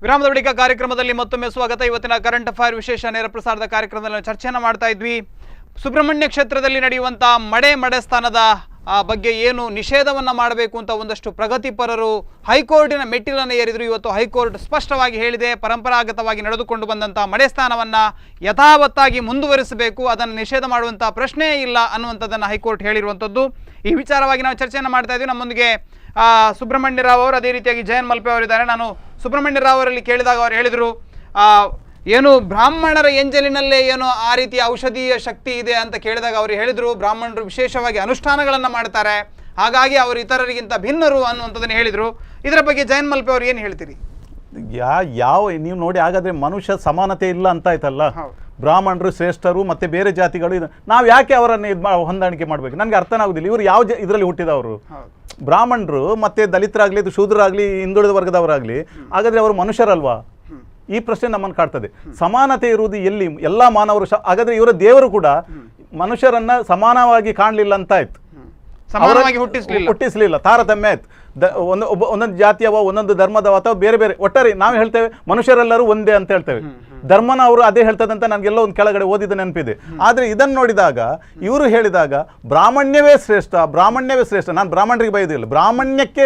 ವಿರಾಮದ ಬಳಿಕ ಕಾರ್ಯಕ್ರಮದಲ್ಲಿ ಮತ್ತೊಮ್ಮೆ ಸ್ವಾಗತ. ಇವತ್ತಿನ ಕರೆಂಟ್ ಅಫೈರ್ ವಿಶೇಷ ನೇರ ಪ್ರಸಾರದ ಕಾರ್ಯಕ್ರಮದಲ್ಲಿ ಚರ್ಚೆಯನ್ನು ಮಾಡ್ತಾ ಇದ್ವಿ. ಸುಬ್ರಹ್ಮಣ್ಯ ಕ್ಷೇತ್ರದಲ್ಲಿ ನಡೆಯುವಂಥ ಮಡೆಸ್ಥಾನದ ಬಗ್ಗೆ ಏನು ನಿಷೇಧವನ್ನು ಮಾಡಬೇಕು ಅಂತ ಒಂದಷ್ಟು ಪ್ರಗತಿಪರರು ಹೈಕೋರ್ಟಿನ ಮೆಟ್ಟಿಲನ್ನು ಏರಿದ್ರು. ಇವತ್ತು ಹೈಕೋರ್ಟ್ ಸ್ಪಷ್ಟವಾಗಿ ಹೇಳಿದೆ, ಪರಂಪರಾಗತವಾಗಿ ನಡೆದುಕೊಂಡು ಬಂದಂಥ ಮಡೆಸ್ಥಾನವನ್ನು ಯಥಾವತ್ತಾಗಿ ಮುಂದುವರಿಸಬೇಕು, ಅದನ್ನು ನಿಷೇಧ ಮಾಡುವಂಥ ಪ್ರಶ್ನೆಯೇ ಇಲ್ಲ ಅನ್ನುವಂಥದ್ದನ್ನು ಹೈಕೋರ್ಟ್ ಹೇಳಿರುವಂಥದ್ದು. ಈ ವಿಚಾರವಾಗಿ ನಾವು ಚರ್ಚೆಯನ್ನು ಮಾಡ್ತಾ ಇದ್ವಿ. ನಮ್ಮೊಂದಿಗೆ ಸುಬ್ರಹ್ಮಣ್ಯ ರಾವ್ ಅವರು, ಅದೇ ರೀತಿಯಾಗಿ ಜಯನ್ ಮಲ್ಪೆ ಅವರಿದ್ದಾರೆ. ನಾನು ಸುಬ್ರಹ್ಮಣ್ಯ ರಾವ್ ಅವರಲ್ಲಿ ಕೇಳಿದಾಗ ಅವರು ಹೇಳಿದರು, ಏನು ಬ್ರಾಹ್ಮಣರ ಎಂಜಲಿನಲ್ಲೇ ಏನು ಆ ರೀತಿಯ ಔಷಧೀಯ ಶಕ್ತಿ ಇದೆ ಅಂತ ಕೇಳಿದಾಗ ಅವರು ಹೇಳಿದರು, ಬ್ರಾಹ್ಮಣರು ವಿಶೇಷವಾಗಿ ಅನುಷ್ಠಾನಗಳನ್ನು ಮಾಡ್ತಾರೆ, ಹಾಗಾಗಿ ಅವರು ಇತರರಿಗಿಂತ ಭಿನ್ನರು ಅನ್ನುವಂಥದ್ದನ್ನು ಹೇಳಿದರು. ಇದರ ಬಗ್ಗೆ ಜಯನ್ ಮಲ್ಪೆ ಅವರು ಏನು ಹೇಳ್ತೀರಿ? ಯಾವ ನೀವು ನೋಡಿ, ಹಾಗಾದ್ರೆ ಮನುಷ್ಯ ಸಮಾನತೆ ಇಲ್ಲ ಅಂತ ಆಯ್ತಲ್ಲ. ಬ್ರಾಹ್ಮಣರು ಶ್ರೇಷ್ಠರು ಮತ್ತೆ ಬೇರೆ ಜಾತಿಗಳು, ನಾವು ಯಾಕೆ ಅವರನ್ನು ಹೊಂದಾಣಿಕೆ ಮಾಡಬೇಕು? ನನಗೆ ಅರ್ಥನಾಗುದಿಲ್ಲ. ಇವರು ಯಾವ ಇದರಲ್ಲಿ ಹುಟ್ಟಿದವರು? ಬ್ರಾಹ್ಮಣರು ಮತ್ತೆ ದಲಿತರಾಗ್ಲಿ, ಶೂದ್ರರಾಗ್ಲಿ, ಹಿಂದುಳಿದ ವರ್ಗದವರಾಗ್ಲಿ, ಹಾಗಾದ್ರೆ ಅವರು ಮನುಷ್ಯರಲ್ವಾ? ಈ ಪ್ರಶ್ನೆ ನಮ್ಮನ್ನು ಕಾಡ್ತದೆ. ಸಮಾನತೆ ಇರುವುದು ಎಲ್ಲಿ? ಎಲ್ಲ ಮಾನವರು. ಹಾಗಾದ್ರೆ ಇವರ ದೇವರು ಕೂಡ ಮನುಷ್ಯರನ್ನ ಸಮಾನವಾಗಿ ಕಾಣಲಿಲ್ಲ ಅಂತ ಆಯ್ತು, ಹುಟ್ಟಿಸ್ಲಿಲ್ಲ, ತಾರತಮ್ಯ ಆಯ್ತು. ಒಂದೊಂದು ಜಾತಿಯವ, ಒಂದೊಂದು ಧರ್ಮದವ, ಅಥವಾ ಬೇರೆ ಬೇರೆ. ಒಟ್ಟಾರೆ ನಾವು ಹೇಳ್ತೇವೆ ಮನುಷ್ಯರೆಲ್ಲರೂ ಒಂದೇ ಅಂತ ಹೇಳ್ತೇವೆ. ಧರ್ಮನ ಅವರು ಅದೇ ಹೇಳ್ತದಂತ ನನಗೆಲ್ಲೋ ಒಂದು ಕೆಳಗಡೆ ಓದಿದ ನೆನಪಿದೆ. ಆದರೆ ಇದನ್ನು ನೋಡಿದಾಗ ಇವರು ಹೇಳಿದಾಗ ಬ್ರಾಹ್ಮಣ್ಯವೇ ಶ್ರೇಷ್ಠ, ಬ್ರಾಹ್ಮಣ್ಯವೇ ಶ್ರೇಷ್ಠ. ನಾನು ಬ್ರಾಹ್ಮಣರಿಗೆ ಬೈದಿಲ್ಲ, ಬ್ರಾಹ್ಮಣ್ಯಕ್ಕೆ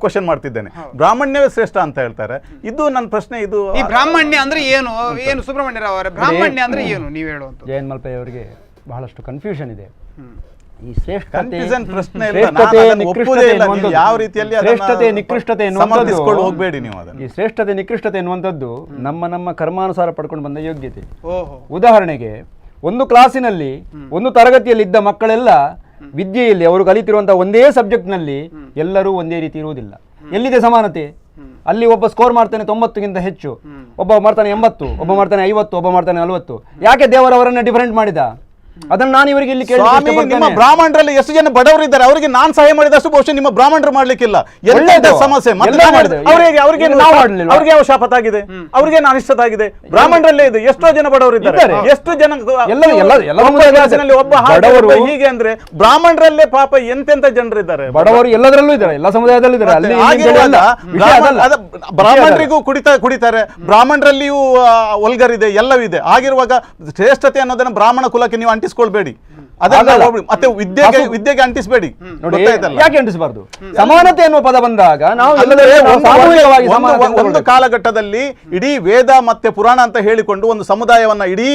ಕ್ವಶನ್ ಮಾಡ್ತಿದ್ದೇನೆ. ಬ್ರಾಹ್ಮಣ್ಯವೇ ಶ್ರೇಷ್ಠ ಅಂತ ಹೇಳ್ತಾರೆ. ಇದು ನನ್ನ ಪ್ರಶ್ನೆ. ಇದು ಈ ಬ್ರಾಹ್ಮಣ್ಯ ಅಂದ್ರೆ ಏನು? ಏನು ಸುಬ್ರಹ್ಮಣ್ಯ ರಾವ್ ಅವರೇ, ಬ್ರಾಹ್ಮಣ್ಯ ಅಂದ್ರೆ ಏನು ನೀವು ಹೇಳುವಂತ? ಜಯನ್ ಮಲ್ಪೆ ಅವರಿಗೆ ಬಹಳಷ್ಟು ಕನ್ಫ್ಯೂಷನ್ ಇದೆ. ಈ ಶ್ರೇಷ್ಠತೆ ನಿಕೃಷ್ಟತೆ ಎನ್ನುವಂಥದ್ದು ನಮ್ಮ ಕರ್ಮಾನುಸಾರ ಪಡ್ಕೊಂಡು ಬಂದ ಯೋಗ್ಯತೆ. ಉದಾಹರಣೆಗೆ, ಒಂದು ಕ್ಲಾಸಿನಲ್ಲಿ ಒಂದು ತರಗತಿಯಲ್ಲಿ ಇದ್ದ ಮಕ್ಕಳೆಲ್ಲ ವಿದ್ಯೆಯಲ್ಲಿ ಅವರು ಕಲಿತಿರುವಂತಹ ಒಂದೇ ಸಬ್ಜೆಕ್ಟ್ನಲ್ಲಿ ಎಲ್ಲರೂ ಒಂದೇ ರೀತಿ ಇರುವುದಿಲ್ಲ. ಎಲ್ಲಿದೆ ಸಮಾನತೆ? ಅಲ್ಲಿ ಒಬ್ಬ ಸ್ಕೋರ್ ಮಾಡ್ತಾನೆ 90ಗಿಂತ ಹೆಚ್ಚು, ಒಬ್ಬ ಮಾಡ್ತಾನೆ 80, ಒಬ್ಬ ಮಾಡ್ತಾನೆ 50, ಒಬ್ಬ ಮಾಡ್ತಾನೆ 40. ಯಾಕೆ ದೇವರವರನ್ನ ಡಿಫರೆಂಟ್ ಮಾಡಿದ? ಅದನ್ನ ನಾನು ಇವರಿಗೆ ಇಲ್ಲಿ ನಿಮ್ಮ ಬ್ರಾಹ್ಮಣರಲ್ಲಿ ಎಷ್ಟು ಜನ ಬಡವರು ಇದ್ದಾರೆ, ಅವರಿಗೆ ನಾನು ಸಹಾಯ ಮಾಡಿದಷ್ಟು ಬಹುಶಃ ನಿಮ್ಮ ಬ್ರಾಹ್ಮಣರು ಮಾಡ್ಲಿಕ್ಕಿಲ್ಲ. ಸಮಸ್ಯೆ ಅವ್ರಿಗೆ ಯಾವ ಶಾಪತ್ತಾಗಿದೆ, ಅವ್ರಿಗೆ ಅನಿಷ್ಟತಾಗಿದೆ. ಬ್ರಾಹ್ಮಣರಲ್ಲೇ ಇದೆ ಎಷ್ಟೋ ಜನ ಬಡವರು ಇದ್ದಾರೆ, ಎಷ್ಟು ಜನ ಒಬ್ಬ ಹೀಗೆ ಅಂದ್ರೆ ಬ್ರಾಹ್ಮಣರಲ್ಲೇ ಪಾಪ ಎಂತೆಂತ ಜನರಿದ್ದಾರೆ. ಬಡವರು ಎಲ್ಲದರಲ್ಲೂ ಇದ್ದಾರೆ, ಎಲ್ಲ ಸಮುದಾಯದಲ್ಲೂ ಇದ್ದಾರೆ. ಬ್ರಾಹ್ಮಣರಿಗೂ ಕುಡಿತಾರೆ, ಬ್ರಾಹ್ಮಣರಲ್ಲಿಯೂ ಒಲ್ಗರಿದೆ, ಎಲ್ಲವಿದೆ. ಆಗಿರುವಾಗ ಶ್ರೇಷ್ಠತೆ ಅನ್ನೋದನ್ನ ಬ್ರಾಹ್ಮಣ ಕುಲಕ್ಕೆ ನೀವು ಅಂಟಿಸ್ಕೊಳ್ಬೇಡಿ, ಮತ್ತೆ ವಿದ್ಯೆಗೆ ಅಂಟಿಸಬೇಡಿ. ಯಾಕೆ ಅಂಟಿಸಬಾರ್ದು? ಸಮಾನತೆ ಎನ್ನುವ ಪದ ಬಂದಾಗ ನಾವು ಒಂದು ಕಾಲಘಟ್ಟದಲ್ಲಿ ಇಡೀ ವೇದ ಮತ್ತೆ ಪುರಾಣ ಅಂತ ಹೇಳಿಕೊಂಡು ಒಂದು ಸಮುದಾಯವನ್ನ, ಇಡೀ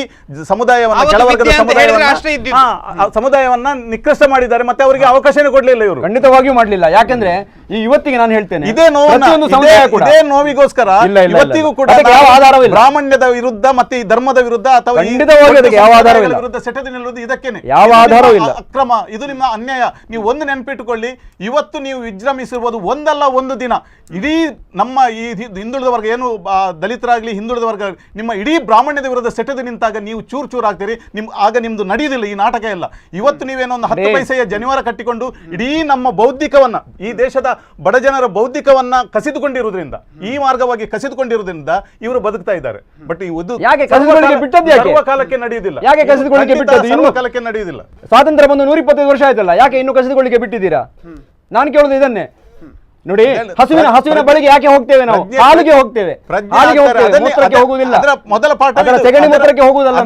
ಸಮುದಾಯವನ್ನ, ಕೆಳವರ್ಗದ ಸಮುದಾಯವನ್ನ ನಿಕೃಷ್ಟ ಮಾಡಿದ್ದಾರೆ. ಮತ್ತೆ ಅವರಿಗೆ ಅವಕಾಶನೇ ಕೊಡ್ಲಿಲ್ಲ ಇವರು, ಖಂಡಿತವಾಗಿಯೂ ಮಾಡಲಿಲ್ಲ. ಯಾಕೆಂದ್ರೆ ಈ ಇವತ್ತಿಗೆ ನಾನು ಹೇಳ್ತೇನೆ, ಇದೇ ನೋವಿಗೋಸ್ಕರ ಇವತ್ತಿಗೂ ಕೂಡ ಬ್ರಾಹ್ಮಣ್ಯದ ವಿರುದ್ಧ ಮತ್ತೆ ಈ ಧರ್ಮದ ವಿರುದ್ಧ ಅಥವಾ ವಿರುದ್ಧ ಸೆಟೆದು ನಿಲ್ಲುವುದು ಇದಕ್ಕೇನೆ. ಅಕ್ರಮ, ಇದು ನಿಮ್ಮ ಅನ್ಯಾಯ. ನೀವು ಒಂದು ನೆನಪಿಟ್ಟುಕೊಳ್ಳಿ, ಇವತ್ತು ನೀವು ವಿಜೃಂಭಿಸಿರ್ಬೋದು ಒಂದಲ್ಲ ಒಂದು ದಿನ, ಇಡೀ ನಮ್ಮ ಈ ಹಿಂದುಳಿದ ವರ್ಗ ಏನು ದಲಿತರಾಗ್ಲಿ, ಹಿಂದುಳಿದ ವರ್ಗ, ನಿಮ್ಮ ಇಡೀ ಬ್ರಾಹ್ಮಣ್ಯದ ವಿರುದ್ಧ ಸೆಟೆದು ನಿಂತಾಗ ನೀವು ಚೂರು ಆಗ್ತೀರಿ. ಆಗ ನಿಮ್ದು ನಡೆಯುವುದಿಲ್ಲ ಈ ನಾಟಕ ಎಲ್ಲ. ಇವತ್ತು ನೀವೇನೋ ಒಂದು 10 ಪೈಸೆಯ ಜನಿವಾರ ಕಟ್ಟಿಕೊಂಡು ಇಡೀ ನಮ್ಮ ಬೌದ್ಧಿಕವನ್ನ, ಈ ದೇಶದ ಬಡ ಜನರ ಬೌದ್ಧಿಕವನ್ನ ಕಸಿದುಕೊಂಡಿರುವುದರಿಂದ, ಈ ಮಾರ್ಗವಾಗಿ ಕಸಿದುಕೊಂಡಿರುವುದರಿಂದ ಇವರು ಬದುಕ್ತಾ ಇದ್ದಾರೆ. ಬಟ್ ಸರ್ವಕಾಲಕ್ಕೆ ನಡೆಯುವುದಿಲ್ಲ, ಸರ್ವಕಾಲಕ್ಕೆ ನಡೆಯುವುದಿಲ್ಲ. ಸ್ವಾತಂತ್ರ್ಯ ಬಂದು 125 ವರ್ಷ ಆಯ್ತಲ್ಲ, ಯಾಕೆ ಇನ್ನು ಕಸಿದುಕೊಳ್ಳಿಕ್ಕೆ ಬಿಟ್ಟಿದ್ದೀರಾ? ನಾನು ಕೇಳೋದು ಇದನ್ನೇ. ನೋಡಿ, ಹಸುವಿನ ಬಳಿಗೆ ಯಾಕೆ ಹೋಗ್ತೇವೆ ನಾವು? ಹಾಲಿಗೆ ಹೋಗ್ತೇವೆ, ಮೂತ್ರಕ್ಕೆ ಹೋಗುವುದಿಲ್ಲ. ಮೊದಲ ಪಾಠ ಸೆಗಣಿ ಮೂತ್ರಕ್ಕೆ ಹೋಗುವುದಲ್ಲ,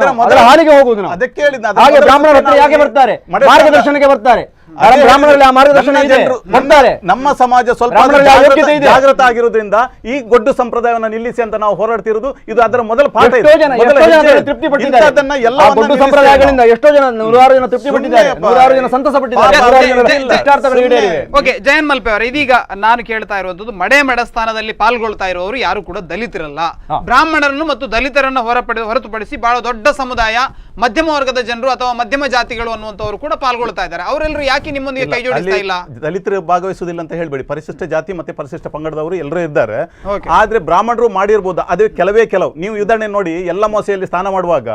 ಹಾಲಿಗೆ ಹೋಗುವುದು. ಹಾಗೆ ಬ್ರಾಹ್ಮಣರ ಹತ್ರ ಯಾಕೆ ಬರ್ತಾರೆ? ಮಾರ್ಗದರ್ಶನಕ್ಕೆ ಬರ್ತಾರೆ. ನಮ್ಮ ಸಮಾಜ ಸ್ವಲ್ಪ ಜಾಗೃತ ಆಗಿರುವುದರಿಂದ ಈ ಗೊಡ್ಡು ಸಂಪ್ರದಾಯವನ್ನು ನಿಲ್ಲಿಸಿ ಅಂತ ನಾವು ಹೋರಾಡ್ತಿರೋದು. ಇದು ಅದರ ಮೊದಲ ಪಾಠ. ತೃಪ್ತಿ ಪಟ್ಟಿದ್ದಾರೆ ಎಲ್ಲ ಗೊಡ್ಡು ಸಂಪ್ರದಾಯಗಳಿಂದ. ಎಷ್ಟೋ ಜನ, 100 ಜನ ತೃಪ್ತಿ ಪಟ್ಟಿದ್ದಾರೆ, 100 ಜನ ಸಂತಸ ಪಟ್ಟಿದ್ದಾರೆ. ಓಕೆ, ಜಯನ್ ಮಲ್ಪೆ ಅವರ, ಇದೀಗ ನಾನು ಕೇಳ್ತಾ ಇರುವಂತದ್ದು, ಮಡೆಸ್ಥಾನದಲ್ಲಿ ಪಾಲ್ಗೊಳ್ತಾ ಇರುವವರು ಯಾರು ಕೂಡ ದಲಿತರಲ್ಲ. ಬ್ರಾಹ್ಮಣರನ್ನು ಮತ್ತು ದಲಿತರನ್ನು ಹೊರತುಪಡಿಸಿ ಬಹಳ ದೊಡ್ಡ ಸಮುದಾಯ, ಮಧ್ಯಮ ವರ್ಗದ ಜನರು ಅಥವಾ ಮಧ್ಯಮ ಜಾತಿಗಳು ಅನ್ನುವಂಥವರು ಕೂಡ ಪಾಲ್ಗೊಳ್ತಾ ಇದ್ದಾರೆ. ಅವರೆಲ್ಲರೂ ಯಾಕೆ ನಿಮ್ಮೊಂದಿಗೆ ಕೈ ಜೋಡಿಸ್ತಾ ಇಲ್ಲ? ದಲಿತರು ಭಾಗವಹಿಸುವುದಿಲ್ಲ ಅಂತ ಹೇಳ್ಬೇಡಿ, ಪರಿಶಿಷ್ಟ ಜಾತಿ ಮತ್ತೆ ಪರಿಶಿಷ್ಟ ಪಂಗಡದವರು ಎಲ್ಲರೂ ಇದ್ದಾರೆ. ಆದ್ರೆ ಬ್ರಾಹ್ಮಣರು ಮಾಡಿರ್ಬೋದು, ಅದೇ ಕೆಲವು. ನೀವು ಉದಾಹರಣೆ ನೋಡಿ, ಎಲ್ಲ ಮೋಸೆಯಲ್ಲಿ ಸ್ನಾನ ಮಾಡುವಾಗ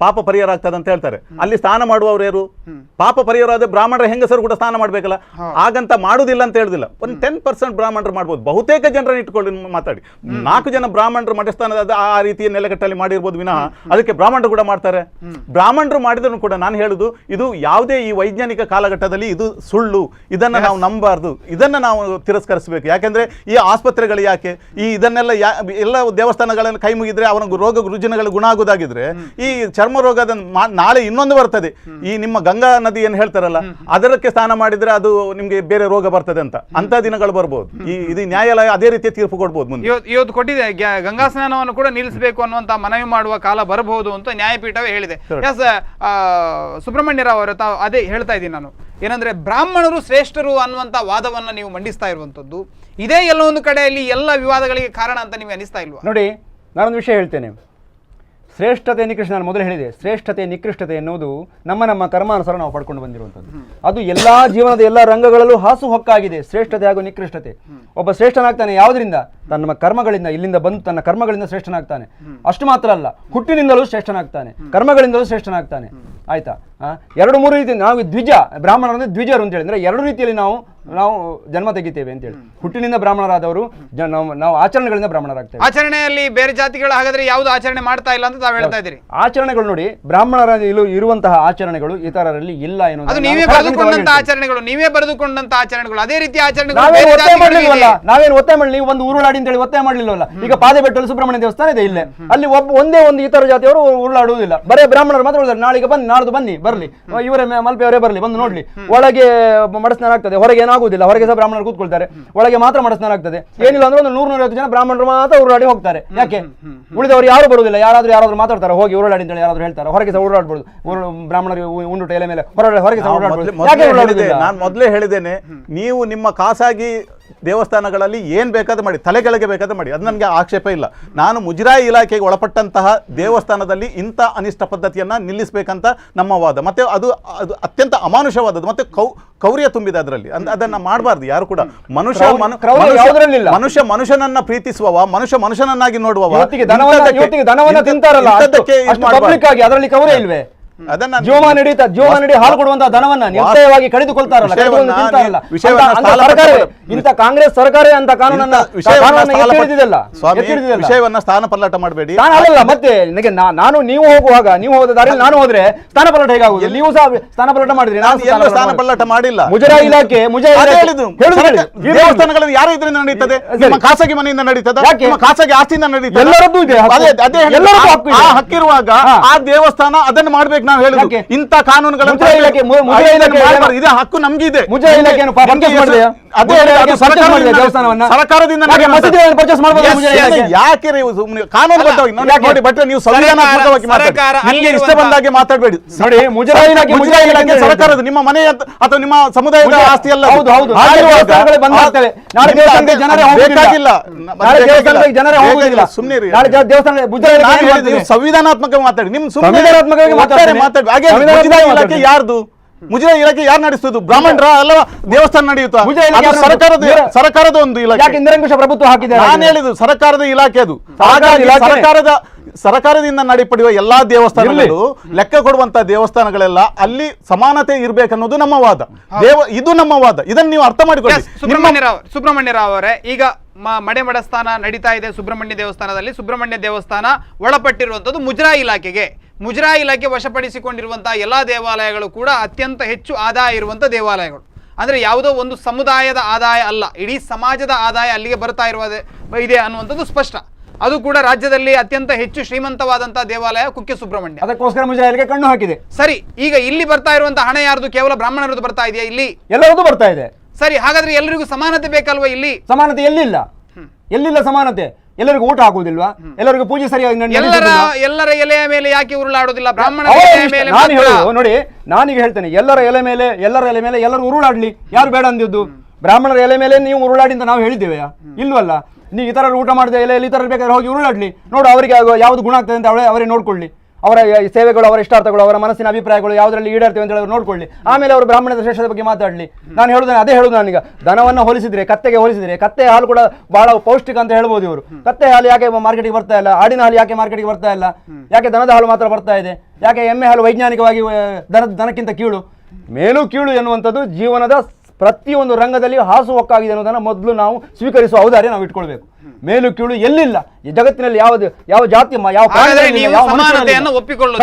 ಪಾಪ ಪರಿಹಾರ ಆಗ್ತದೆ ಅಂತ ಹೇಳ್ತಾರೆ. ಅಲ್ಲಿ ಸ್ನಾನ ಮಾಡುವವರು ಯಾರು? ಪಾಪ ಪರಿಹಾರ ಆದ್ರೆ ಬ್ರಾಹ್ಮಣರ ಹೆಂಗಸರು ಕೂಡ ಸ್ನಾನ ಮಾಡ್ಬೇಕಲ್ಲ. ಹಾಗಂತ ಮಾಡುದಿಲ್ಲ ಅಂತ ಹೇಳುದಿಲ್ಲ. ಒಂದು 10% ಬ್ರಾಹ್ಮಣರು ಮಾಡ್ಬೋದು. ಬಹುತೇಕ ಜನರನ್ನು ಇಟ್ಕೊಳ್ಳಿ ಮಾತಾಡಿ. 4 ಜನ ಬ್ರಾಹ್ಮಣರು ಮಠಸ್ಥಾನದ ಆ ರೀತಿಯ ನೆಲೆಗಟ್ಟಲ್ಲಿ ಮಾಡಿರ್ಬೋದು ವಿನಃ ಅದಕ್ಕೆ ಬ್ರಾಹ್ಮಣರು ಕೂಡ ಮಾಡ್ತಾರೆ. ಬ್ರಾಹ್ಮಣರು ಮಾಡಿದ್ರು ಕೂಡ ನಾನು ಹೇಳುದು, ಇದು ಯಾವುದೇ ಈ ವೈಜ್ಞಾನಿಕ ಕಾಲಘಟ್ಟದಲ್ಲಿ ಇದು ಸುಳ್ಳು, ಇದನ್ನ ನಾವು ನಂಬಾರ್ದು, ಇದನ್ನ ನಾವು ತಿರಸ್ಕರಿಸಬೇಕು. ಯಾಕೆಂದ್ರೆ ಈ ಆಸ್ಪತ್ರೆಗಳು ಯಾಕೆ ಇದನ್ನೆಲ್ಲ ಎಲ್ಲ ದೇವಸ್ಥಾನಗಳನ್ನು ಕೈ ಮುಗಿದ್ರೆ ಅವನ ರೋಗ ರುಜಿನಗಳು ಗುಣ ಆಗುದಾಗಿದ್ರೆ ಈ ಚರ್ಮ ರೋಗದ ನಾಳೆ ಇನ್ನೊಂದು ಬರ್ತದೆ. ಈ ನಿಮ್ಮ ಗಂಗಾ ನದಿ ಏನು ಹೇಳ್ತಾರಲ್ಲ ಅದಕ್ಕೆ ಸ್ನಾನ ಮಾಡಿದ್ರೆ ಅದು ನಿಮ್ಗೆ ಬೇರೆ ರೋಗ ಬರ್ತದೆ ಅಂತ ದಿನಗಳು ಬರ್ಬೋದು. ಇದು ನ್ಯಾಯಾಲಯ ಅದೇ ರೀತಿಯ ತೀರ್ಪು ಕೊಡ್ಬೋದು ಮುಂದೆ. ಇವತ್ತು ಕೊಟ್ಟಿದೆ ಗಂಗಾ ಸ್ನಾನವನ್ನು ಕೂಡ ನಿಲ್ಲಿಸಬೇಕು ಅನ್ನುವಂತ ಮನವಿ ಮಾಡುವ ಕಾಲ ಬರಬಹುದು ಅಂತ ನ್ಯಾಯಪೀಠವೇ ಹೇಳಿದೆ. ಸುಬ್ರಹ್ಮಣ್ಯ ರಾವ್ ಅವರ ತಾವು ಅದೇ ಹೇಳ್ತಾ ಇದ್ದೀನಿ ನಾನು, ಏನಂದ್ರೆ ಬ್ರಾಹ್ಮಣರು ಶ್ರೇಷ್ಠರು ಅನ್ನುವಂತ ವಾದವನ್ನ ನೀವು ಮಂಡಿಸ್ತಾ ಇರುವಂತದ್ದು ಇದೇ ಎಲ್ಲೋ ಒಂದು ಕಡೆಯಲ್ಲಿ ಎಲ್ಲ ವಿವಾದಗಳಿಗೆ ಕಾರಣ ಅಂತ ನೀವು ಅನಿಸ್ತಾ ಇಲ್ವಾ? ನೋಡಿ, ನಾನೊಂದು ವಿಷಯ ಹೇಳ್ತೇನೆ. ಶ್ರೇಷ್ಠತೆ ನಿಕೃಷ್ಟ, ನಾನು ಮೊದಲು ಹೇಳಿದೆ, ಶ್ರೇಷ್ಠತೆ ನಿಕೃಷ್ಟತೆ ಎನ್ನುವುದು ನಮ್ಮ ಕರ್ಮಾನುಸಾರ ನಾವು ಪಡ್ಕೊಂಡು ಬಂದಿರುವಂಥದ್ದು. ಅದು ಎಲ್ಲ ಜೀವನದ ಎಲ್ಲ ರಂಗಗಳಲ್ಲೂ ಹಾಸು ಹೊಕ್ಕಾಗಿದೆ ಶ್ರೇಷ್ಠತೆ ಹಾಗೂ ನಿಕೃಷ್ಟತೆ. ಒಬ್ಬ ಶ್ರೇಷ್ಠನಾಗ್ತಾನೆ ಯಾವುದರಿಂದ? ತನ್ನ ಕರ್ಮಗಳಿಂದ, ಇಲ್ಲಿಂದ ಬಂದು ತನ್ನ ಕರ್ಮಗಳಿಂದ ಶ್ರೇಷ್ಠನಾಗ್ತಾನೆ. ಅಷ್ಟು ಮಾತ್ರ ಅಲ್ಲ, ಹುಟ್ಟಿನಿಂದಲೂ ಶ್ರೇಷ್ಠನಾಗ್ತಾನೆ, ಕರ್ಮಗಳಿಂದಲೂ ಶ್ರೇಷ್ಠನಾಗ್ತಾನೆ. ಆಯ್ತಾ? 2-3 ರೀತಿ ನಾವು ಬ್ರಾಹ್ಮಣರನ್ನು ದ್ವಿಜರು ಅಂತ ಹೇಳಿದ್ರೆ 2 ರೀತಿಯಲ್ಲಿ ನಾವು ಜನ್ಮ ತೆಗಿತೇವೆ ಅಂತೇಳಿ. ಹುಟ್ಟಿನಿಂದ ಬ್ರಾಹ್ಮಣರಾದವರು ನಾವು ಆಚರಣೆಗಳಿಂದ ಬ್ರಾಹ್ಮಣರಾಗ್ತೇವೆ. ಆಚರಣೆಯಲ್ಲಿ ಬೇರೆ ಜಾತಿಗಳು ಹಾಗಾದ್ರೆ ಯಾವುದು ಆಚರಣೆ ಮಾಡ್ತಾ ಇಲ್ಲ ಅಂತ ತಾವು ಹೇಳ್ತಾ ಇದ್ದೀರಿ. ಆಚರಣೆಗಳು ನೋಡಿ, ಬ್ರಾಹ್ಮಣರ ಇರುವಂತಹ ಆಚರಣೆಗಳು ಇತರರಲ್ಲಿ ಇಲ್ಲ ಏನು, ಅದು ನೀವೇ ಬರೆದುಕೊಂಡಂತ ಆಚರಣೆಗಳು, ನೀವೇ ಬರೆದುಕೊಂಡಂತ ಆಚರಣೆಗಳು, ಅದೇ ರೀತಿ ಆಚರಣೆಗಳು ನಾವೇನು ಒತ್ತಾಯ ಮಾಡಲಿ. ನೀವು ಒಂದು ಉರುಳಾಡಿ ಅಂತ ಹೇಳಿ ಒತ್ತಾಯ ಮಾಡಲಿಲ್ಲವಲ್ಲ. ಈಗ ಪಾದೆಬೆಟ್ಟಲ್ಲಿ ಸುಬ್ರಹ್ಮಣ್ಯ ದೇವಸ್ಥಾನ ಇದೆ, ಇಲ್ಲೇ ಅಲ್ಲಿ ಒಂದೇ ಒಂದು ಇತರ ಜಾತಿಯವರು ಉರುಳಾಡುವುದಿಲ್ಲ, ಬರೇ ಬ್ರಾಹ್ಮಣರು ಮಾತ್ರ ಉಳಿದಾರೆ. ನಾಳೆಗೆ ಬನ್ನಿ, ನಾಡ್ದು ಬನ್ನಿ, ಬರ್ಲಿ, ಇವರೇ ಮಲ್ಪೆಯವರೇ ಬರ್ಲಿ, ಬಂದು ನೋಡ್ಲಿ. ಒಳಗೆ ಮಡಸ್ನಾನ ಆಗ್ತದೆ, ಹೊರಗೆ ಏನಾಗುವುದಿಲ್ಲ. ಹೊರಗೆ ಸಹ ಬ್ರಾಹ್ಮಣರು ಕೂತ್ಕೊಳ್ತಾರೆ, ಒಳಗೆ ಮಾತ್ರ ಮಡಸ್ನಾನ ಆಗ್ತದೆ. ಏನಿಲ್ಲ ಅಂದ್ರೆ ಒಂದು 100-150 ಜನ ಬ್ರಾಹ್ಮಣರು ಮಾತ್ರ ಉರುಳಾಡಿ ಹೋಗ್ತಾರೆ. ಯಾಕೆ? ಉಳಿದವರು ಯಾರು ಬರುವುದಿಲ್ಲ. ಯಾರಾದ್ರೂ ಮಾತಾಡ್ತಾರೆ, ಹೋಗಿ ಉರುಳಾಡಿ ಅಂತ ಹೇಳಿ ಯಾರಾದ್ರೂ ಹೇಳ್ತಾರೆ. ಹೊರಗೆ ಸಹ ಉರುಳಾಡ್ಬೋದು, ಬ್ರಾಹ್ಮಣರು ಉಂಡುಟ ಎಲೆ ಮೇಲೆ ಹೊರಗೆ ಸಹ ಉರುಳಾಡ್ಬೋದು. ನಾನು ಮೊದಲೇ ಹೇಳಿದ್ದೇನೆ, ನೀವು ನಿಮ್ಮ ಖಾಸಗಿ ದೇವಸ್ಥಾನಗಳಲ್ಲಿ ಏನ್ ಬೇಕಾದ್ರೂ ಮಾಡಿ, ತಲೆ ಕೆಳಗೆ ಬೇಕಾದ್ರೂ ಮಾಡಿ, ಅದು ನನಗೆ ಆಕ್ಷೇಪ ಇಲ್ಲ. ನಾನು ಮುಜರಾಯಿ ಇಲಾಖೆಗೆ ಒಳಪಟ್ಟಂತಹ ದೇವಸ್ಥಾನದಲ್ಲಿ ಇಂಥ ಅನಿಷ್ಟ ಪದ್ಧತಿಯನ್ನ ನಿಲ್ಲಿಸಬೇಕಂತ ನಮ್ಮ ವಾದ. ಮತ್ತೆ ಅದು ಅತ್ಯಂತ ಅಮಾನುಷವಾದದ್ದು, ಮತ್ತೆ ಕೌರ್ಯ ತುಂಬಿದೆ ಅದರಲ್ಲಿ. ಅದನ್ನ ಮಾಡಬಾರ್ದು ಯಾರು ಕೂಡ. ಮನುಷ್ಯನನ್ನ ಪ್ರೀತಿಸುವವ, ಮನುಷ್ಯನನ್ನಾಗಿ ನೋಡುವವ ದನವನ್ನ ತಿಂತಾರಲ್ಲ, ಅದರಲ್ಲಿ ಕೌರ್ಯ ಇಲ್ವೇ? ಜೀವಮಾನ ನಡಿ ಹಾಲು ಕೊಡುವಂತಹ ದನವನ್ನ ನಿರ್ದಯವಾಗಿ ಕಡಿದುಕೊಳ್ತಾರಲ್ಲ, ಇಂಥ ಕಾಂಗ್ರೆಸ್ ಸರ್ಕಾರ ಅಂತ ಕಾನೂನನ್ನ ವಿಷಯವನ್ನ ಸ್ಥಾನ ಪಲ್ಲಟ ಮಾಡಬೇಡಿ. ಅಲ್ಲ, ಮತ್ತೆ ನಾನು ನೀವು ಹೋಗುವಾಗ, ನೀವು ಹೋದ ದಾರಿಯಲ್ಲಿ ನಾನು ಹೋದ್ರೆ ಸ್ಥಾನ ಪಲ್ಲಟ ಹೇಗಾಗುವುದು? ನೀವು ಸಹ ಸ್ಥಾನ ಪಲ್ಲಟ ಮಾಡಿದ್ರಿ, ನಾನು ಸ್ಥಾನ ಪಲ್ಲಟ ಮಾಡಿಲ್ಲ. ಮುಜರಾಯಿ ಇಲಾಖೆ ದೇವಸ್ಥಾನಗಳಲ್ಲಿ ಯಾರ ಇದರಿಂದ ನಡೀತದೆ? ನಿಮ್ಮ ಖಾಸಗಿ ಮನೆಯಿಂದ ನಡೀತದ? ನಿಮ್ಮ ಖಾಸಗಿ ಆಸ್ತಿಯಿಂದ ನಡೀತದೆ? ಎಲ್ಲರದ್ದು ಇದೆ, ಹಕ್ಕಿರುವಾಗ ಆ ದೇವಸ್ಥಾನ ಅದನ್ನು ಮಾಡ್ಬೇಕು. ನಾವು ಹೇಳುದು ಇಂಥ ಕಾನೂನುಗಳನ್ನು ಇದೆ, ಹಕ್ಕು ನಮ್ಗೆ ಇದೆ. ಸರ್ಕಾರದಿಂದ ಯಾಕೆ ಕಾನೂನುಬದ್ಧವಾಗಿ ನೋಡಿ ಭಟ್ರೆ, ನೀವು ಸಂವಿಧಾನಾತ್ಮಕವಾಗಿ ನಿಮಗೆ ಇಷ್ಟ ಬಂದಾಗೆ ಮಾತಾಡಬೇಡಿ. ನೋಡಿ, ಮುಜರಾಯಿ ಇಲಾಖೆ ಸರ್ಕಾರದ ನಿಮ್ಮ ಮನೆ ಅಥವಾ ನಿಮ್ಮ ಸಮುದಾಯದ ಆಸ್ತಿ ಅಲ್ಲ. ಸಂವಿಧಾನಾತ್ಮಕ ಮಾತಾಡಿ. ನಿಮ್ ಸಂವಿಧಾನಾತ್ಮಕವಾಗಿ ಮಾತಾಡಿ. ಯಾರ್ದು ಮುಜರಾಯಿ ಇಲಾಖೆ ಯಾರು ನಡೆಸುವುದು? ಬ್ರಾಹ್ಮಣರ ಅಲ್ಲವಾ? ದೇವಸ್ಥಾನ ನಡೆಯುತ್ತಾ? ಸರ್ಕಾರದ ಒಂದು ಇಲಾಖೆ. ನಿರಂಕುಶ ಪ್ರಭುತ್ವ ಹಾಕಿದೆ. ನಾನು ಹೇಳಿದ್ದು ಸರ್ಕಾರದ ಇಲಾಖೆ ಅದು. ಹಾಗಾಗಿ ಸರ್ಕಾರದಿಂದ ನಡಿಪಡೆಯುವ ಎಲ್ಲಾ ದೇವಸ್ಥಾನಗಳು, ಲೆಕ್ಕ ಕೊಡುವಂತಹ ದೇವಸ್ಥಾನಗಳೆಲ್ಲ ಅಲ್ಲಿ ಸಮಾನತೆ ಇರ್ಬೇಕನ್ನೋದು ನಮ್ಮ ವಾದ. ಇದು ನಮ್ಮ ವಾದ. ಇದನ್ನು ನೀವು ಅರ್ಥ ಮಾಡಿಕೊಳ್ಳಿ. ಸುಬ್ರಹ್ಮಣ್ಯ ರಾವ್ ಅವರೇ, ಈಗ ಮಡೆಮಡಸ್ಥಾನ ನಡೀತಾ ಇದೆ ಸುಬ್ರಹ್ಮಣ್ಯ ದೇವಸ್ಥಾನದಲ್ಲಿ. ಸುಬ್ರಹ್ಮಣ್ಯ ದೇವಸ್ಥಾನ ಒಳಪಟ್ಟಿರುವಂತದ್ದು ಮುಜರಾಯಿ ಇಲಾಖೆಗೆ. ಮುಜರಾಯಿ ಇಲಾಖೆ ವಶಪಡಿಸಿಕೊಂಡಿರುವಂತಹ ಎಲ್ಲಾ ದೇವಾಲಯಗಳು ಕೂಡ ಅತ್ಯಂತ ಹೆಚ್ಚು ಆದಾಯ ಇರುವಂತಹ ದೇವಾಲಯಗಳು. ಅಂದ್ರೆ ಯಾವುದೋ ಒಂದು ಸಮುದಾಯದ ಆದಾಯ ಅಲ್ಲ, ಇಡೀ ಸಮಾಜದ ಆದಾಯ ಅಲ್ಲಿಗೆ ಬರ್ತಾ ಇದೆ ಅನ್ನುವಂಥದ್ದು ಸ್ಪಷ್ಟ. ಅದು ಕೂಡ ರಾಜ್ಯದಲ್ಲಿ ಅತ್ಯಂತ ಹೆಚ್ಚು ಶ್ರೀಮಂತವಾದಂತಹ ದೇವಾಲಯ ಕುಕ್ಕೆ ಸುಬ್ರಹ್ಮಣ್ಯ. ಅದಕ್ಕೋಸ್ಕರ ಮುಜರಾಯಿಗೆ ಕಣ್ಣು ಹಾಕಿದೆ. ಸರಿ, ಈಗ ಇಲ್ಲಿ ಬರ್ತಾ ಇರುವಂತಹ ಹಣ ಯಾರ್ದು? ಕೇವಲ ಬ್ರಾಹ್ಮಣರದ್ದು ಬರ್ತಾ ಇದೆಯಾ? ಇಲ್ಲಿ ಎಲ್ಲರದ್ದು ಬರ್ತಾ ಇದೆ. ಸರಿ, ಹಾಗಾದ್ರೆ ಎಲ್ಲರಿಗೂ ಸಮಾನತೆ ಬೇಕಲ್ವಾ? ಇಲ್ಲಿ ಸಮಾನತೆ ಎಲ್ಲಿಲ್ಲ ಸಮಾನತೆ. ಎಲ್ಲರಿಗೂ ಊಟ ಹಾಕುವುದಿಲ್ವಾ? ಎಲ್ಲರಿಗೂ ಪೂಜೆ ಸರಿಯಾಗಿ ಎಲ್ಲರ ಎಲೆಯ ಮೇಲೆ ಯಾಕೆ ಉರುಳಾಡುವುದಿಲ್ಲ? ಬ್ರಾಹ್ಮಣ ನೋಡಿ, ನಾನೀಗ ಹೇಳ್ತೇನೆ, ಎಲ್ಲರ ಎಲೆ ಮೇಲೆ ಎಲ್ಲರೂ ಉರುಳಾಡ್ಲಿ, ಯಾರು ಬೇಡ ಅಂದಿದ್ದು? ಬ್ರಾಹ್ಮಣರ ಎಲೆ ಮೇಲೆ ನೀವು ಉರುಳಾಡಿ ಅಂತ ನಾವು ಹೇಳಿದ್ದೇವೆ? ಇಲ್ವಲ್ಲ. ನೀವು ಇತರರು ಊಟ ಮಾಡಿದ ಎಲೆಯಲ್ಲಿ ಇತರರು ಬೇಕಾದ್ರೆ ಹೋಗಿ ಉರುಳಾಡ್ಲಿ, ನೋಡು ಅವರಿಗೆ ಯಾವ್ದು ಗುಣ ಆಗ್ತದೆ ಅಂತ ಅವರೇ ನೋಡ್ಕೊಳ್ಳಿ. ಅವರ ಸೇವೆಗಳು, ಅವರ ಇಷ್ಟಾರ್ಥಗಳು, ಅವರ ಮನಸ್ಸಿನ ಅಭಿಪ್ರಾಯಗಳು ಯಾವುದರಲ್ಲಿ ಈಡೇರ್ತೇವೆ ಅಂತ ಹೇಳಿ ನೋಡ್ಕೊಳ್ಳಿ. ಆಮೇಲೆ ಅವರು ಬ್ರಾಹ್ಮಣದ ಶ್ರೇಷ್ಠದ ಬಗ್ಗೆ ಮಾತಾಡಲಿ. ನಾನು ಹೇಳುದು ಅದೇ ಹೇಳುದು. ನಾನೀಗ ದನವನ್ನು ಹೋಲಿಸಿದ್ರೆ, ಕತ್ತೆಗೆ ಹೋಲಿಸಿದ್ರೆ, ಕತ್ತೆ ಹಾಲು ಕೂಡ ಬಹಳ ಪೌಷ್ಟಿಕ ಅಂತ ಹೇಳ್ಬೋದು ಇವರು. ಕತ್ತೆ ಹಾಲು ಯಾಕೆ ಮಾರ್ಕೆಟಿಗೆ ಬರ್ತಾ ಇಲ್ಲ? ಆಡಿನ ಹಾಲು ಯಾಕೆ ಮಾರ್ಕೆಟಿಗೆ ಬರ್ತಾ ಇಲ್ಲ? ಯಾಕೆ ದನದ ಹಾಲು ಮಾತ್ರ ಬರ್ತಾ ಇದೆ? ಯಾಕೆ ಎಮ್ಮೆ ಹಾಲು ವೈಜ್ಞಾನಿಕವಾಗಿ ದನಕ್ಕಿಂತ ಕೀಳು? ಮೇಲು ಕೀಳು ಎನ್ನುವಂಥದ್ದು ಜೀವನದ ಪ್ರತಿಯೊಂದು ರಂಗದಲ್ಲಿ ಹಾಸುಹೊಕ್ಕಾಗಿದೆ ಅನ್ನೋದನ್ನ ಮೊದಲು ನಾವು ಸ್ವೀಕರಿಸುವ ಔದಾರ್ಯ ನಾವು ಇಟ್ಕೊಳ್ಬೇಕು. ಮೇಲು ಕೀಳು ಎಲ್ಲಿಲ್ಲ ಈ ಜಗತ್ತಿನಲ್ಲಿ ಯಾವ ಜಾತಿ ಯಾವ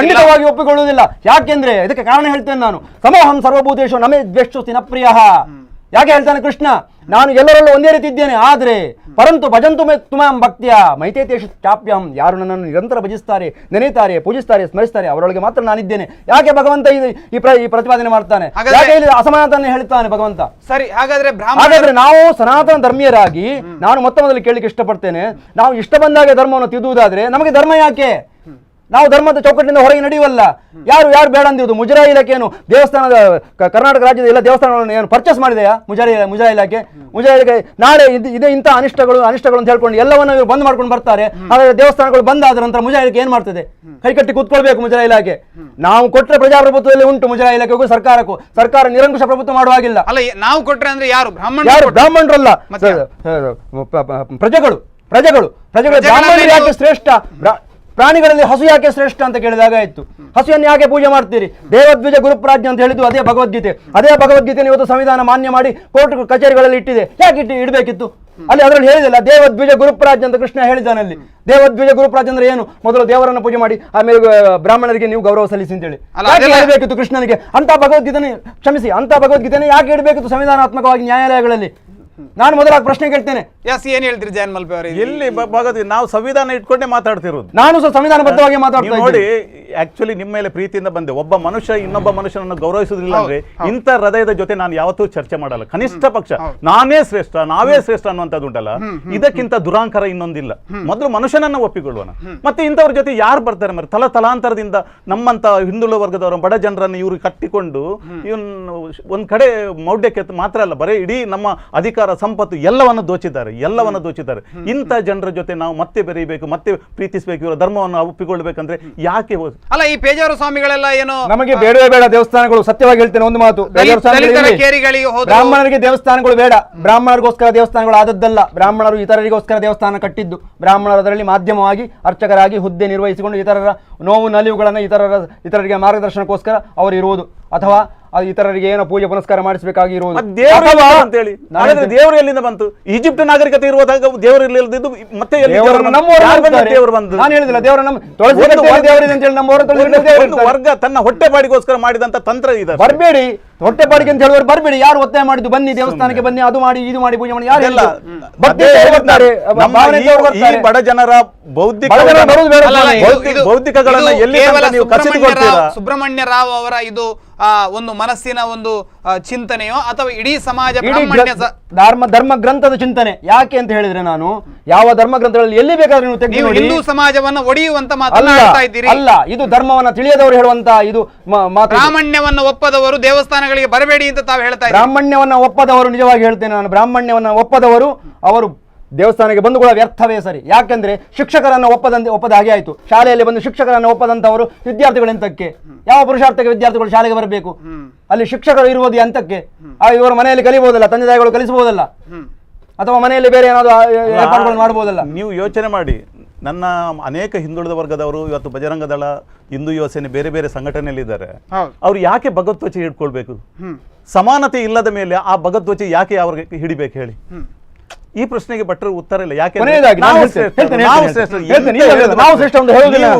ಖಂಡಿತವಾಗಿ ಒಪ್ಪಿಕೊಳ್ಳುವುದಿಲ್ಲ. ಯಾಕೆಂದ್ರೆ ಇದಕ್ಕೆ ಕಾರಣ ಹೇಳ್ತೇನೆ ನಾನು. ಸಮೋಹಂ ಸರ್ವಭೂತೇಶು ನಮೇ ದ್ವೇಷ್ಟೋಸ್ತಿ ನ ಪ್ರಿಯಃ. ಯಾಕೆ ಹೇಳ್ತಾನೆ ಕೃಷ್ಣ, ನಾನು ಎಲ್ಲರಲ್ಲೂ ಒಂದೇ ರೀತಿ ಇದ್ದೇನೆ, ಆದ್ರೆ ಪರಂತು ಭಜಂತು ಮೇ ತುಮಾಂ ಭಕ್ತಿಯ ಮೈತೇತೇಶು ಚಾಪ್ಯಂ. ಯಾರು ನನ್ನನ್ನು ನಿರಂತರ ಭಜಿಸ್ತಾರೆ, ನೆನೆಯುತ್ತಾರೆ, ಪೂಜಿಸ್ತಾರೆ, ಸ್ಮರಿಸ್ತಾರೆ, ಅವರೊಳಗೆ ಮಾತ್ರ ನಾನಿದ್ದೇನೆ. ಯಾಕೆ ಭಗವಂತ ಈ ಪ್ರತಿಪಾದನೆ ಮಾಡ್ತಾನೆ? ಯಾಕೆ ಇಲ್ಲಿ ಅಸಮಾನತನ ಹೇಳ್ತಾನೆ ಭಗವಂತ? ಸರಿ, ಹಾಗಾದ್ರೆ ನಾವು ಸನಾತನ ಧರ್ಮೀಯರಾಗಿ ನಾನು ಮೊದಲು ಕೇಳಲಿಕ್ಕೆ ಇಷ್ಟಪಡ್ತೇನೆ, ನಾವು ಇಷ್ಟ ಬಂದಾಗೆ ಧರ್ಮವನ್ನು ತಿದ್ದುವುದಾದ್ರೆ ನಮಗೆ ಧರ್ಮ ಯಾಕೆ? ನಾವು ಧರ್ಮದ ಚೌಕಟ್ಟಿನಿಂದ ಹೊರಗೆ ನಡೆಯುವಲ್ಲ. ಯಾರು ಬೇಡ ಅಂದಿರುವುದು? ಮುಜರಾಯಿ ಇಲಾಖೆ ಏನು ದೇವಸ್ಥಾನದ ಕರ್ನಾಟಕ ರಾಜ್ಯದ ಎಲ್ಲ ದೇವಸ್ಥಾನಗಳನ್ನು ಏನು ಪರ್ಚೇಸ್ ಮಾಡಿದೆಯಾ ಮುಜರಾಯಿ ಇಲಾಖೆ? ನಾಳೆ ಇಂಥ ಅನಿಷ್ಟಗಳು ಅಂತ ಹೇಳ್ಕೊಂಡು ಎಲ್ಲವನ್ನ ಇವರು ಬಂದ್ ಮಾಡ್ಕೊಂಡು ಬರ್ತಾರೆ. ಹಾಗಾದ್ರೆ ದೇವಸ್ಥಾನಗಳು ಬಂದ್ ಆದ ನಂತರ ಮುಜರಾಯಿ ಇಲಾಖೆ ಏನ್ ಮಾಡ್ತದೆ? ಕೈಕಟ್ಟಿ ಕೂತ್ಕೊಳ್ಬೇಕು ಮುಜರಾಯಿ ಇಲಾಖೆ. ನಾವು ಕೊಟ್ಟರೆ ಪ್ರಜಾಪ್ರಭುತ್ವದಲ್ಲಿ ಉಂಟು ಮುಜರಾಯಿ ಇಲಾಖೆಗೂ ಸರ್ಕಾರಕ್ಕೂ. ಸರ್ಕಾರ ನಿರಂಕುಶ ಪ್ರಭುತ್ವ ಮಾಡುವಾಗಿಲ್ಲ. ಅಲ್ಲ, ನಾವು ಕೊಟ್ರೆ ಅಂದ್ರೆ ಯಾರು ಬ್ರಾಹ್ಮಣರಲ್ಲ, ಪ್ರಜೆಗಳು. ಬ್ರಾಹ್ಮಣರು ಯಾಕೆ ಶ್ರೇಷ್ಠ? ಪ್ರಾಣಿಗಳಲ್ಲಿ ಹಸು ಯಾಕೆ ಶ್ರೇಷ್ಠ ಅಂತ ಕೇಳಿದಾಗ ಆಯ್ತು. ಹಸುವನ್ನು ಯಾಕೆ ಪೂಜೆ ಮಾಡ್ತೀರಿ? ದೇವದ್ವಿಜ ಗುರುಪ್ರಾಜ್ಞೆ ಅಂತ ಹೇಳಿದ್ದು ಅದೇ ಭಗವದ್ಗೀತೆ. ಅದೇ ಭಗವದ್ಗೀತೆ ಇವತ್ತು ಸಂವಿಧಾನ ಮಾನ್ಯ ಮಾಡಿ ಕೋರ್ಟ್ ಕಚೇರಿಗಳಲ್ಲಿ ಇಟ್ಟಿದೆ. ಯಾಕೆ ಇಡಬೇಕಿತ್ತು? ಅದರಲ್ಲಿ ಹೇಳಿದಿಲ್ಲ ದೇವದ್ವಿಜ ಗುರುಪ್ರಾಜ್ಞೆ ಅಂತ ಕೃಷ್ಣ ಹೇಳಿದ್ದಾನೆ. ಅಲ್ಲಿ ದೇವದ್ವಿಜ ಗುರುಪ್ರಾಜ್ಞೆ ಅಂದ್ರೆ ಏನು? ಮೊದಲು ದೇವರನ್ನು ಪೂಜೆ ಮಾಡಿ ಆಮೇಲೆ ಬ್ರಾಹ್ಮಣರಿಗೆ ನೀವು ಗೌರವ ಸಲ್ಲಿಸಿ ಅಂತೇಳಿ ಹೇಳಬೇಕಿತ್ತು ಕೃಷ್ಣನಿಗೆ. ಅಂತ ಭಗವದ್ಗೀತೆನೇ ಯಾಕೆ ಇಡಬೇಕಿತ್ತು ಸಂವಿಧಾನಾತ್ಮಕವಾಗಿ ನ್ಯಾಯಾಲಯಗಳಲ್ಲಿ? ನಾನು ಮೊದಲ ಪ್ರಶ್ನೆ ಕೇಳ್ತೇನೆ. ಏನ್ ಹೇಳ್ತೀರಿ ಜಯನ್ ಮಲ್ಪೆ ಅವರೇ? ಎಲ್ಲಿ ಭಗವದ್ಗೀತೆ? ನಾವು ಸಂವಿಧಾನ ಇಟ್ಕೊಂಡೇ ಮಾತಾಡ್ತಿರೋದು. ನಾನು ಸಹ ಸಂವಿಧಾನಬದ್ಧವಾಗಿ ಮಾತಾಡ್ತೀನಿ. ನೋಡಿ, ಆಕ್ಚುಲಿ ನಿಮ್ಮ ಮೇಲೆ ಪ್ರೀತಿಯಿಂದ ಬಂದೆ. ಒಬ್ಬ ಮನುಷ್ಯ ಇನ್ನೊಬ್ಬ ಮನುಷ್ಯನನ್ನು ಗೌರವಿಸುವುದಿಲ್ಲ ಅಂದ್ರೆ ಇಂಥ ಹೃದಯದ ಜೊತೆ ನಾನು ಯಾವತ್ತೂ ಚರ್ಚೆ ಮಾಡಲ್ಲ. ಕನಿಷ್ಠ ಪಕ್ಷ ನಾವೇ ಶ್ರೇಷ್ಠ ಅನ್ನುವಂಥದ್ದು ಉಂಟಲ್ಲ, ಇದಕ್ಕಿಂತ ದುರಾಂಕರ ಇನ್ನೊಂದಿಲ್ಲ. ಮೊದಲು ಮನುಷ್ಯನನ್ನ ಒಪ್ಪಿಕೊಳ್ಳೋಣ, ಮತ್ತೆ ಇಂಥವ್ರ ಜೊತೆ ಯಾರು ಬರ್ತಾರೆ ಮರ? ತಲಾಂತರದಿಂದ ನಮ್ಮಂತ ಹಿಂದುಳಿದ ವರ್ಗದವರ ಬಡ ಜನರನ್ನು ಇವರು ಕಟ್ಟಿಕೊಂಡು ಇವನ್ ಒಂದ್ ಕಡೆ ಮೌಢ್ಯಕ್ಕೆ ಮಾತ್ರ ಅಲ್ಲ, ಬರೀ ಇಡೀ ನಮ್ಮ ಅಧಿಕಾರ ಸಂಪತ್ತು ಎಲ್ಲವನ್ನು ದೋಚಿದ್ದಾರೆ. ಇಂಥ ಜನರ ಜೊತೆ ನಾವು ಮತ್ತೆ ಬೆರೀಬೇಕು, ಮತ್ತೆ ಪ್ರೀತಿಸಬೇಕು, ಇವರ ಧರ್ಮವನ್ನು ಒಪ್ಪಿಕೊಳ್ಳಬೇಕಂದ್ರೆ ಯಾಕೆ? ಅಲ್ಲ, ಈ ಪೇಜಾವರ ಸ್ವಾಮಿಗಳೆಲ್ಲ ಏನು ನಮಗೆ ಬೇಡವೇ ಬೇಡ ದೇವಸ್ಥಾನಗಳು. ಸತ್ಯವಾಗಿ ಹೇಳ್ತೇನೆ ಒಂದು ಮಾತು, ಬ್ರಾಹ್ಮಣರಿಗೆ ದೇವಸ್ಥಾನಗಳು ಬೇಡ. ಬ್ರಾಹ್ಮಣರಿಗೋಸ್ಕರ ದೇವಸ್ಥಾನಗಳು ಆದದ್ದಲ್ಲ. ಬ್ರಾಹ್ಮಣರು ಇತರರಿಗೋಸ್ಕರ ದೇವಸ್ಥಾನ ಕಟ್ಟಿದ್ದು. ಬ್ರಾಹ್ಮಣರು ಅದರಲ್ಲಿ ಮಾಧ್ಯಮವಾಗಿ ಅರ್ಚಕರಾಗಿ ಹುದ್ದೆ ನಿರ್ವಹಿಸಿಕೊಂಡು ಇತರರ ನೋವು ನಲಿವುಗಳನ್ನು ಇತರರಿಗೆ ಮಾರ್ಗದರ್ಶನಕ್ಕೋಸ್ಕರ ಅವರು ಇರುವುದು, ಅಥವಾ ಇತರರಿಗೆ ಏನೋ ಪೂಜೆ ಪುನಸ್ಕಾರ ಮಾಡಿಸಬೇಕಾಗಿ ಇರುವುದು. ದೇವರು ಎಲ್ಲಿಂದ ಬಂತು? ಈಜಿಪ್ಟ್ ನಾಗರಿಕತೆ ಇರುವಾಗ ದೇವರು ಇಲ್ಲದಿದ್ದು ಮತ್ತೆ ನಾನು ಹೇಳಿದಿಲ್ಲ ದೇವರ ವರ್ಗ ತನ್ನ ಹೊಟ್ಟೆಪಾಡಿಗೋಸ್ಕರ ಮಾಡಿದಂತ ತಂತ್ರ ಇದೆ. ಬರಬೇಡಿ, ಹೊಟ್ಟೆಪಾಡಿಗೆ ಅಂತ ಹೇಳುವರು ಬರಬೇಡಿ. ಯಾರು ಒತ್ತಾಯ ಮಾಡಿದ್ದು? ಬನ್ನಿ ದೇವಸ್ಥಾನಕ್ಕೆ ಬನ್ನಿ, ಅದು ಮಾಡಿ ಇದು ಮಾಡಿ ಪೂಜೆ ಮಾಡಿ. ಯಾರೆಲ್ಲ ಬಡ ಜನರ ಬೌದ್ಧಿಕಗಳನ್ನ ಎಲ್ಲಿ ಸುಬ್ರಹ್ಮಣ್ಯ ರಾವ್ ಅವರ ಇದು ಒಂದು ಮನಸ್ಸಿನ ಒಂದು ಚಿಂತನೆಯೋ ಅಥವಾ ಇಡೀ ಸಮಾಜ ಧರ್ಮ ಗ್ರಂಥದ ಚಿಂತನೆ? ಯಾಕೆ ಅಂತ ಹೇಳಿದ್ರೆ, ನಾನು ಯಾವ ಧರ್ಮ ಗ್ರಂಥಗಳಲ್ಲಿ ಎಲ್ಲಿ ಬೇಕಾದ್ರೆ ನೀವು ಹಿಂದೂ ಸಮಾಜವನ್ನು ಒಡೆಯುವಂತ ಮಾತನಾಡ್ತಾ ಇದ್ದೀರಿ. ಅಲ್ಲ, ಇದು ಧರ್ಮವನ್ನ ತಿಳಿಯದವರು ಹೇಳುವಂತ ಇದು ಮಾತು. ಬ್ರಾಹ್ಮಣ್ಯವನ್ನ ಒಪ್ಪದವರು ದೇವಸ್ಥಾನಗಳಿಗೆ ಬರಬೇಡಿ ಅಂತ ತಾವು ಹೇಳ್ತಾ ಇದ್ದೀರಿ. ಬ್ರಾಹ್ಮಣ್ಯವನ್ನ ಒಪ್ಪದವರು, ನಿಜವಾಗಿ ಹೇಳ್ತೇನೆ ನಾನು, ಬ್ರಾಹ್ಮಣ್ಯವನ್ನ ಒಪ್ಪದವರು ಅವರು ದೇವಸ್ಥಾನಕ್ಕೆ ಬಂದು ಕೂಡ ವ್ಯರ್ಥವೇ ಸರಿ. ಯಾಕೆಂದ್ರೆ ಶಿಕ್ಷಕರನ್ನು ಒಪ್ಪದ ಹಾಗೆ ಆಯ್ತು. ಶಾಲೆಯಲ್ಲಿ ಬಂದು ಶಿಕ್ಷಕರನ್ನು ಒಪ್ಪದಂತವರು ವಿದ್ಯಾರ್ಥಿಗಳು ಎಂತಕ್ಕೆ? ಯಾವ ಪುರುಷಾರ್ಥಕ್ಕೆ ವಿದ್ಯಾರ್ಥಿಗಳು ಶಾಲೆಗೆ ಬರಬೇಕು? ಅಲ್ಲಿ ಶಿಕ್ಷಕರು ಇರುವುದು ಎಂತಕ್ಕೆ? ಇವರು ಮನೆಯಲ್ಲಿ ಕಲಿಬಹುದಲ್ಲ, ತಂದೆ ತಾಯಿಗಳು ಕಲಿಸಬಹುದಲ್ಲ, ಅಥವಾ ಮನೆಯಲ್ಲಿ ಬೇರೆ ಏನಾದ್ರು ಏರ್ಪಾಡುಗಳು ಮಾಡಬಹುದಲ್ಲ. ನೀವು ಯೋಚನೆ ಮಾಡಿ, ನನ್ನ ಅನೇಕ ಹಿಂದುಳಿದ ವರ್ಗದವರು ಇವತ್ತು ಬಜರಂಗ ದಳ, ಹಿಂದೂ ಯುವ ಸೇನೆ, ಬೇರೆ ಬೇರೆ ಸಂಘಟನೆಯಲ್ಲಿದ್ದಾರೆ. ಅವ್ರು ಯಾಕೆ ಭಗವದ್ವಚೆ ಹಿಡ್ಕೊಳ್ಬೇಕು? ಸಮಾನತೆ ಇಲ್ಲದ ಮೇಲೆ ಆ ಭಗವದ್ವಚೆ ಯಾಕೆ ಅವ್ರಿಗೆ ಹಿಡಿಬೇಕು ಹೇಳಿ? ಈ ಪ್ರಶ್ನೆಗೆ ಭಟ್ರು ಉತ್ತರ ಇಲ್ಲ. ಯಾಕೆ ನಾವು ಶ್ರೇಷ್ಠ ಅಂತ ಹೇಳುವುದಿಲ್ಲ.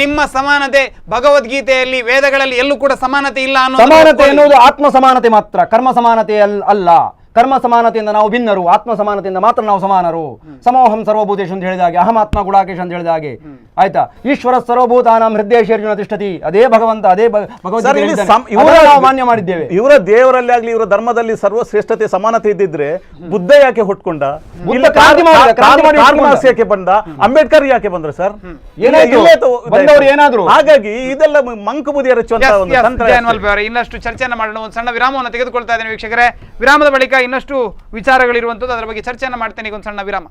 ನಿಮ್ಮ ಸಮಾನತೆ ಭಗವದ್ಗೀತೆಯಲ್ಲಿ, ವೇದಗಳಲ್ಲಿ ಎಲ್ಲೂ ಕೂಡ ಸಮಾನತೆ ಇಲ್ಲ ಅನ್ನೋ. ಸಮಾನತೆ ಎನ್ನುವುದು ಆತ್ಮ ಸಮಾನತೆ ಮಾತ್ರ, ಕರ್ಮ ಸಮಾನತೆ ಅಲ್ಲ. ಕರ್ಮ ಸಮಾನತೆಯಿಂದ ನಾವು ಭಿನ್ನರು, ಆತ್ಮ ಸಮಾನತೆಯಿಂದ ಮಾತ್ರ ನಾವು ಸಮಾನರು. ಸಮೋಹಂ ಸರ್ವಭೂತೇಶು ಅಂತ ಹೇಳಿದ ಹಾಗೆ, ಅಹಮಾತ್ಮ ಗುಡಾಕೇಶ ಅಂತ ಹೇಳಿದ ಹಾಗೆ, ಆಯ್ತಾ? ಈಶ್ವರ ಸರ್ವಭೂತಾನಾಂ ಹೃದಯೇಶರ್ಜುನ ತಿಷ್ಠತಿ. ಅದೇ ಭಗವಂತ, ಅದೇ ಮಾನ್ಯ ಮಾಡಿದ್ದೇವೆ. ಇವರ ದೇವರಲ್ಲಿ ಆಗ್ಲಿ, ಇವರ ಧರ್ಮದಲ್ಲಿ ಸರ್ವಶ್ರೇಷ್ಠತೆ ಸಮಾನತೆ ಇದ್ದಿದ್ರೆ ಬುದ್ಧ ಯಾಕೆ ಹುಟ್ಕೊಂಡ? ಯಾಕೆ ಬಂದ? ಅಂಬೇಡ್ಕರ್ ಯಾಕೆ ಬಂದ್ರು ಸರ್? ಏನಾದ್ರು? ಹಾಗಾಗಿ ಇದೆಲ್ಲ ಮಂಕುಬುದಿಯ ರಚುವಂತ ಒಂದು ತಂತ್ರ. ಇನ್ನಷ್ಟು ಚರ್ಚೆಯನ್ನು ಮಾಡೋಣ. ಒಂದು ಸಣ್ಣ ವಿರಾಮವನ್ನು ತೆಗೆದುಕೊಳ್ತಾ ಇದ್ದೇನೆ ವೀಕ್ಷಕರೇ. ವಿರಾಮದ ಬಳಿಕ ಇನ್ನಷ್ಟು ವಿಚಾರಗಳಿರುವಂಥದ್ದು, ಅದರ ಬಗ್ಗೆ ಚರ್ಚೆಯನ್ನು ಮಾಡ್ತೇನೆ. ಈಗ ಒಂದು ಸಣ್ಣ ವಿರಾಮ.